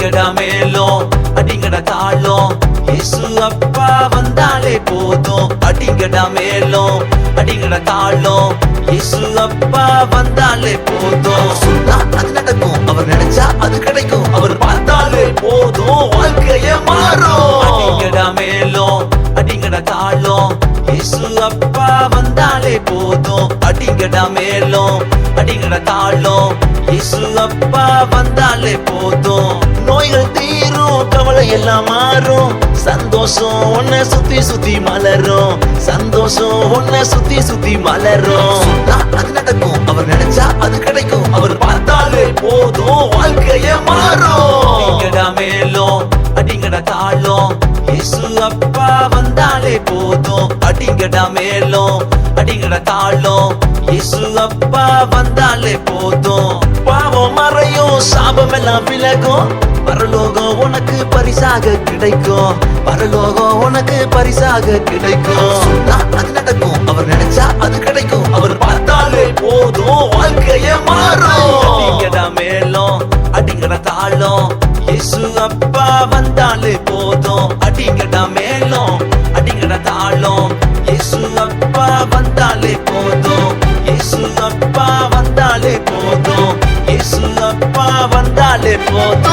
அடிங்கடா மேலும் அடிங்கடா தாளம், இயேசு அப்பா வந்தாலே போதும். அடிங்கடா மேலும் அடிங்கடா தாளம், இயேசு அப்பா வந்தாலே போதும். சொன்னா அது நடக்கும், அவர் நினைச்சா அது கிடைக்கும், அவர் பார்த்தாலே போதும் வாழ்க்கைய மாறும். அடிங்கடா மேலும் அடிங்கடா தாளம், இயேசு அப்பா வந்தாலே போதும். அடிங்கடா மேலும் அடிங்கடா தாளம், இயேசு அப்பா வந்தாலே போதும். நோய்கள் தீரும், கவலை எல்லாம் மாறும், சந்தோஷம் உன்னை சுத்தி சுத்தி மலரும், சந்தோஷம் உன்னை சுத்தி சுத்தி மலரும். சொன்னா அது நடக்கும், அவர் நினைச்சா அது கிடைக்கும், அவர் பார்த்தாலே போதும் வாழ்க்கைய மாறும். அடிங்கடா மேலும் அடிங்கடா தாளம், இயேசு அப்பா வந்தாலே போதும். அடிங்கடா மேலும் அடிங்கடா தாளம், இயேசு அப்பா வந்தாலே போதும். பாவம் மறையும், சாபம் எல்லாம் விலகும், பரலோகம் உனக்கு பரிசாக கிடைக்கும், பரலோகம் உனக்கு பரிசாக கிடைக்கும். சொன்னா அது நடக்கும், அவர் நினைச்சா அது கிடைக்கும், அவர் பார்த்தாலே போதும் வாழ்க்கைய மாறும். அடிங்கடா மேலும் அடிங்கடா தாளம், இயேசு அப்பா வந்தாலே போதும். அடிங்கடா மேலும் அடிங்கடா தாளம், இயேசு அப்பா வந்தாலே போதும். இயேசு அப்பா வந்தாலே போதும். இயேசு அப்பா வந்தாலே போதும்.